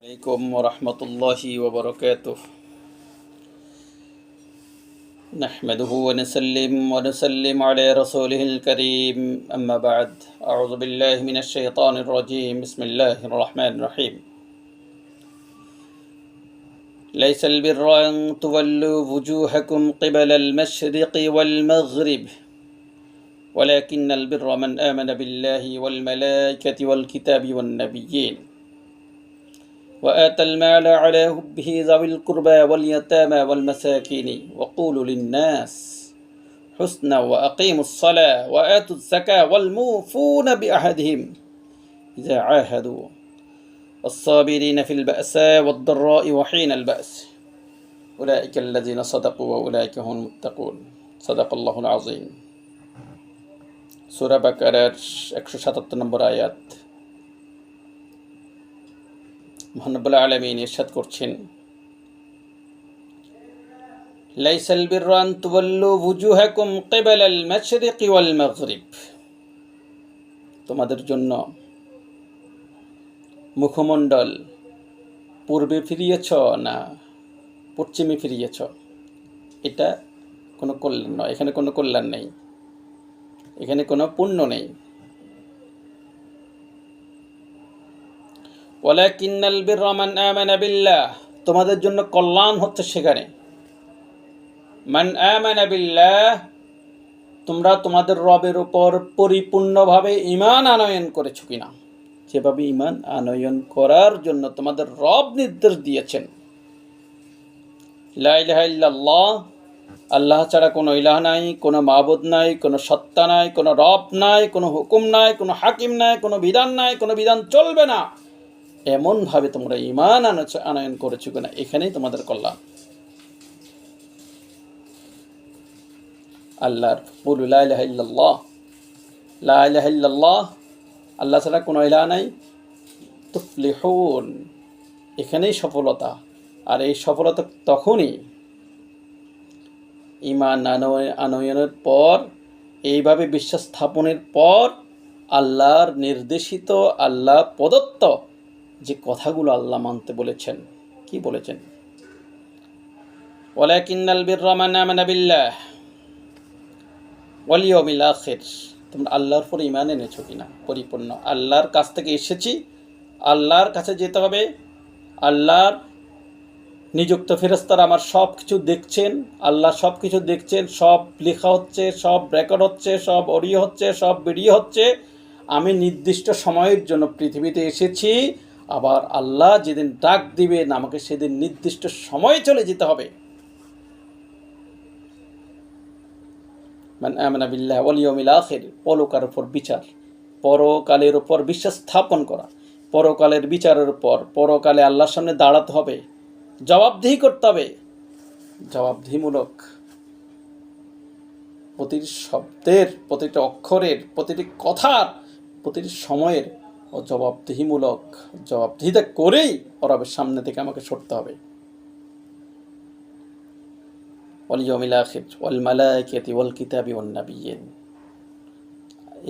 عليكم ورحمة الله وبركاته. نحمده ونسلم على رسوله الكريم. أما بعد، أعوذ بالله من الشيطان الرجيم. بسم الله الرحمن الرحيم. ليس البر أن تولوا وجوهكم قبل المشرق والمغرب ولكن البر من آمن بالله والملائكة والكتاب والنبيين وآتى المال على حبه ذوي القربى واليتامى والمساكين وقولوا للناس حسنا وأقيموا الصلاة وآتوا الزكاة والموفون بعهدهم إذا عاهدوا الصابرين في البأساء والضراء وحين البأس أولئك الذين صدقوا وأولئك هم المتقون. صدق الله العظيم. সূরা বাকারার 177 নম্বর আয়াত। মহান রব্বুল আলামিন ইরশাদ করছেন, লাইসাল বিররা আন তুওয়াল্লু ওয়ুজুহাকুম কিবালাল মাশরিকি ওয়াল মাগরিব। তোমাদের জন্য মুখমণ্ডল পূর্বে ফিরিয়েছ না পশ্চিমে ফিরিয়েছ, এটা কোনো কল্যাণ নয়। এখানে কোনো কল্যাণ নেই, এখানে কোনো পুণ্য নেই। ওয়ালাকিন্নাল বিররা মান আমানা বিল্লাহ, তোমাদের জন্য কল্যাণ হচ্ছে সেখানে মান আমানা বিল্লাহ, তোমরা তোমাদের রবের উপর পরিপূর্ণভাবে ঈমান আনয়ন করেছো কিনা। যেভাবে ঈমান আনয়ন করার জন্য তোমাদের রব নির্দেশ দিয়েছেন, লা ইলাহা ইল্লাল্লাহ, আল্লাহ ছাড়া কোনো ইলাহ নাই, কোনো মাবুদ নাই, কোনো সত্তা নাই, কোনো রব নাই, কোনো হুকুম নাই, কোনো হাকিম নাই, কোনো বিধান নাই, কোনো বিধান চলবে না, এমনভাবে তোমরা ঈমান আনয়ন করেছো কিনা, এখানেই তোমাদের কল্যাণ। আল্লাহর বলু লা ইলাহা ইল্লাল্লাহ, লা ইলাহা ইল্লাল্লাহ, আল্লাহ ছাড়া কোনো ইলাহ নাই, তুফলিহুন, এখানেই সফলতা। আর এই সফলতা তখনই ঈমান আনয়নের পর, এইভাবে বিশ্বাস স্থাপনের পর আল্লাহর নির্দেশিত, আল্লাহ প্রদত্ত যে কথাগুলো আল্লাহ মানতে বলেছেন। কি বলেছেন? ওয়ালাকিন্নাল বিররা মান আমানা বিল্লাহ ওয়াল ইয়াউমিল আখির, তোমরা আল্লাহর উপর ঈমান এনেছো কিনা পরিপূর্ণ। আল্লাহর কাছ থেকে এসেছি, আল্লাহর কাছে যেতে হবে। আল্লাহর নিযুক্ত ফেরেশতারা আমার সব কিছু দেখছেন, আল্লাহ সব কিছু দেখছেন, সব লেখা হচ্ছে, সব রেকর্ড হচ্ছে, সব অডিও হচ্ছে, সব ভিডিও হচ্ছে। আমি নির্দিষ্ট সময়ের জন্য পৃথিবীতে এসেছি, আবার আল্লাহ যেদিন ডাক দিবেন আমাকে সেদিন নির্দিষ্ট সময়ে চলে যেতে হবে। মান আমানা বিল্লাহ ওয়াল ইয়াউমিল আখির, পরকালের উপর বিচার, পরকালের উপর বিশ্বাস স্থাপন করা, পরকালের বিচারের উপর, পরকালে আল্লাহর সামনে দাঁড়াতে হবে, জবাবদিহি করতে হবে। জবাবদিহিমূলক প্রতিটি শব্দের, প্রতিটি অক্ষরের, প্রতিটি কথার, প্রতিটি সময়ের ও জবাবদিহিমূলক, জবাবদিহিতা করেই রবের সামনে থেকে আমাকে সরতে হবে। ওয়াল ইয়াউমিল আখির ওয়াল মালাইকাতি ওয়াল কিতাবি ওয়ান নাবিয়্যিন,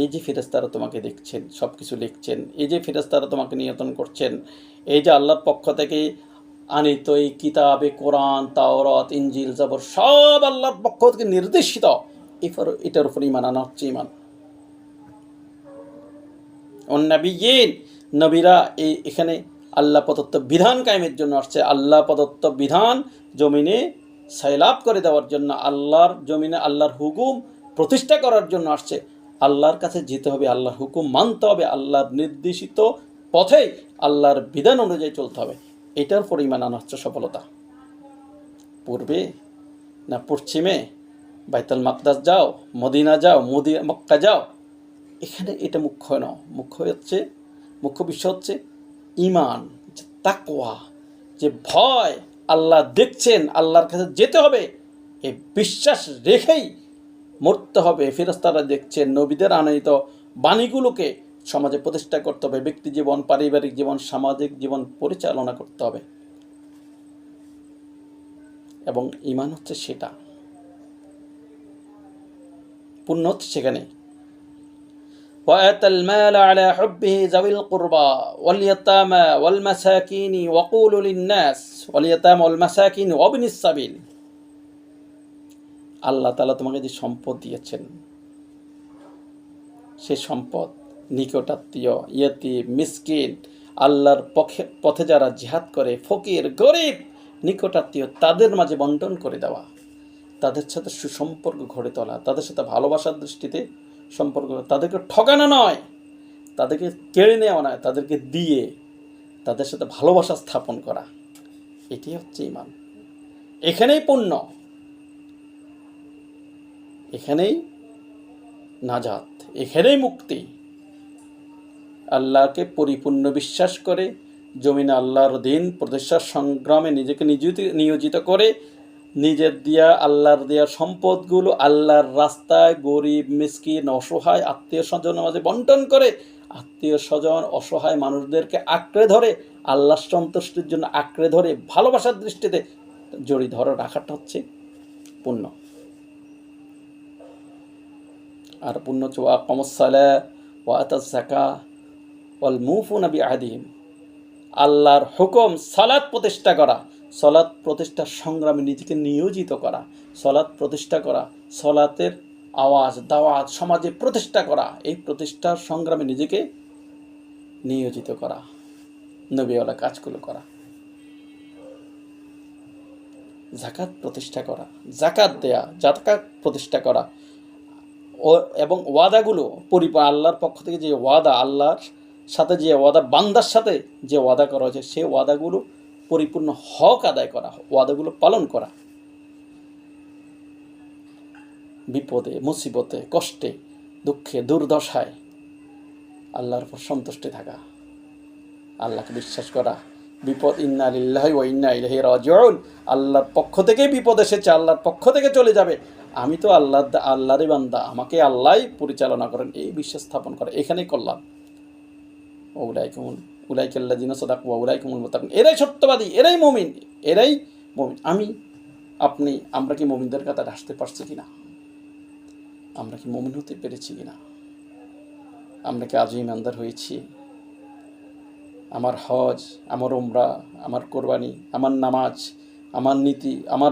এই যে ফেরেশতারা তোমাকে দেখছেন, সব কিছু লিখছেন, এই যে ফেরেশতারা তোমাকে নিয়ন্ত্রণ করছেন, এই যে আল্লাহর পক্ষ থেকে আনিত এই কিতাবে কোরআন, তাওরাত, ইনজিল, জাবর সব আল্লাহর পক্ষ থেকে নির্দেশিত, এটার উপর ঈমান আনা হচ্ছে ঈমান। অন্নাবিয়্যিন, নবীরা এখানে আল্লাহ প্রদত্ত বিধান কায়েমের জন্য আসছে। আল্লাহ প্রদত্ত বিধান জমিনে সাইলাব করে দেওয়ার জন্য, আল্লাহর জমিনে আল্লাহর হুকুম প্রতিষ্ঠা করার জন্য আসছে। আল্লাহর কাছে যেতে হবে, আল্লাহর হুকুম মানতে হবে, আল্লাহর নির্দেশিত পথে আল্লাহর বিধান অনুযায়ী চলতে হবে। এটার উপর ঈমান আনা হচ্ছে সফলতা। পূর্বে না পশ্চিমে, বাইতুল মাকদাস যাও, মদিনা যাও, মক্কা যাও, এখানে এটা মুখ্য নয়। মুখ্য বিষয় হচ্ছে ঈমান, যে তাকওয়া, যে ভয়, আল্লাহ দেখছেন, আল্লাহর কাছে যেতে হবে, এই বিশ্বাস রেখেই মরতে হবে। ফেরেশতারা দেখছেন, নবীদের আনিত বাণীগুলোকে সমাজে প্রতিষ্ঠা করতে হবে, ব্যক্তি জীবন, পারিবারিক জীবন, সামাজিক জীবন পরিচালনা করতে হবে। এবং ঈমান হচ্ছে সেটা, পূর্ণ হচ্ছে সেখানে। وآتى المال على حبه ذوي القربى واليتامى والمساكين وقولوا للناس واليتامى والمساكين وابن السبيل। আল্লাহ তাআলা তোমাকে যে সম্পদ দিয়েছেন, সে সম্পদ নিকটাত্মীয়, ইয়তীম, মিসকিন, আল্লাহর পথে যারা জিহাদ করে, ফকির, গরিব, নিকটাত্মীয়, তাদের মাঝে বন্টন করে দেওয়া, তাদের সাথে সুসম্পর্ক গড়ে তোলা, তাদের সাথে ভালোবাসার দৃষ্টিতে সম্পর্ক, তাদেরকে ঠকানো নয়, তাদেরকে কেড়ে নেওয়া নয়, তাদেরকে দিয়ে তাদের সাথে ভালোবাসা স্থাপন করা, এটি হচ্ছে ঈমান। এখানেই পুণ্য, এখানেই নাজাত, এখানেই মুক্তি। আল্লাহকে পরিপূর্ণ বিশ্বাস করে জমিনে আল্লাহর দিন প্রতিষ্ঠার সংগ্রামে নিজেকে নিয়োজিত করে নিজের দিয়া আল্লাহর দেওয়া সম্পদগুলো আল্লাহর রাস্তায় গরিব, মিসকিন, অসহায় আত্মীয় স্বজনের মাঝে বন্টন করে, আত্মীয় স্বজন, অসহায় মানুষদেরকে আঁকড়ে ধরে, আল্লাহর সন্তুষ্টির জন্য আঁকড়ে ধরে ভালোবাসার দৃষ্টিতে জড়ি ধরে রাখাটা হচ্ছে পুণ্য। আর পুণ্য হচ্ছে ওয়াকামুস সালাহ ওয়া আতাজ যাকাহ ওয়াল মুফুনা বিআহদিহিম। আল্লাহর হুকুম সালাত প্রতিষ্ঠা করা, সালাত প্রতিষ্ঠার সংগ্রামে নিজেকে নিয়োজিত করা, সালাত প্রতিষ্ঠা করা, সালাতের আওয়াজ দাওয়াত সমাজে প্রতিষ্ঠা করা, এই প্রতিষ্ঠার সংগ্রামে নিজেকে নিয়োজিত করা, নবীওয়ালা কাজগুলো করা, যাকাত প্রতিষ্ঠা করা, যাকাত দেয়া, যাকাত প্রতিষ্ঠা করা, এবং ওয়াদাগুলো পরিপূর্ণ আল্লাহর পক্ষ থেকে যে ওয়াদা, আল্লাহর সাথে যে ওয়াদা, বান্দার সাথে যে ওয়াদা করা হয়েছে, সেই ওয়াদাগুলো পরিপূর্ণ হক আদায় করা, ওয়াদাগুলো পালন করা, বিপদে, মুসিবতে, কষ্টে, দুঃখে, দুর্দশায় আল্লাহর উপর সন্তুষ্টি থাকা, আল্লাহকে বিশ্বাস করা। বিপদ ইন্না লিল্লাহি ওয়া ইন্না ইলাইহি রাজিউন, আল্লাহর পক্ষ থেকেই বিপদ এসেছে, আল্লাহর পক্ষ থেকে চলে যাবে, আমি তো আল্লাহরই বান্দা, আমাকে আল্লাহই পরিচালনা করেন, এই বিশ্বাস স্থাপন করে, এখানেই করলাম। উলাইকাল্লাযিনা সাদাকু ওয়া উলাইকুমুল মুত্তাকুন, এরাই সত্যবাদী, এরাই মুমিন, এরাই মুমিন। আমরা কি মুমিনদের কাতারে আসতে পারছি কিনা? আমরা কি মুমিন হতে পেরেছি কিনা? আমরা কি আজও ঈমানদার হয়েছি? আমার হজ, আমার উমরা, আমার কোরবানি, আমার নামাজ, আমার নীতি, আমার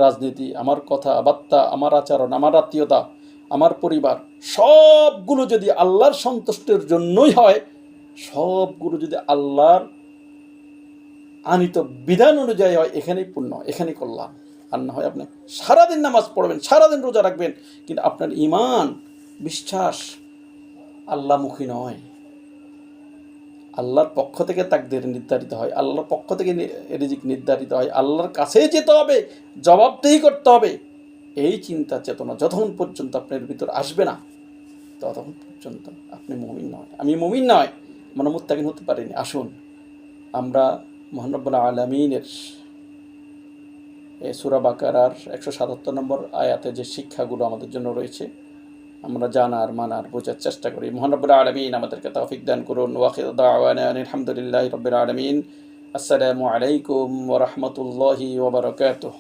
রাজনীতি, আমার কথাবার্তা, আমার আচরণ, আমার আত্মীয়তা, আমার পরিবার, সবগুলো যদি আল্লাহর সন্তুষ্টির জন্যই হয়, সবগুলো যদি আল্লাহর আনিত বিধান অনুযায়ী হয়, এখানেই পুণ্য, এখানেই কল্যাণ। আর না হয় আপনি সারাদিন নামাজ পড়বেন, সারাদিন রোজা রাখবেন, কিন্তু আপনার ঈমান, বিশ্বাস আল্লাহমুখী নয়। আল্লাহর পক্ষ থেকে তাকদীর নির্ধারিত হয়, আল্লাহর পক্ষ থেকে রিজিক নির্ধারিত হয়, আল্লাহর কাছেই যেতে হবে, জবাবদেহি করতে হবে, এই চিন্তা চেতনা যতক্ষণ পর্যন্ত আপনার ভিতর আসবে না, ততক্ষণ পর্যন্ত আপনি মুমিন নয়, আমি মুমিন নয়, আমরা মুত্তাকিন হতে পারিনি। আসুন আমরা মহান রব্বুল আলামিনের এই সূরা বাকারার 177 নম্বর আয়াতে যে শিক্ষাগুলো আমাদের জন্য রয়েছে, আমরা জানার, মানার, বোঝার চেষ্টা করি। মহান রব্বুল আলামিন আমাদেরকে তৌফিক দান করুন। ওয়া আখিরু দাওয়ানা আলহামদুলিল্লাহি রাব্বিল আলামিন। আসসালামু আলাইকুম ওয়া রাহমাতুল্লাহি ওয়া বারাকাতুহু।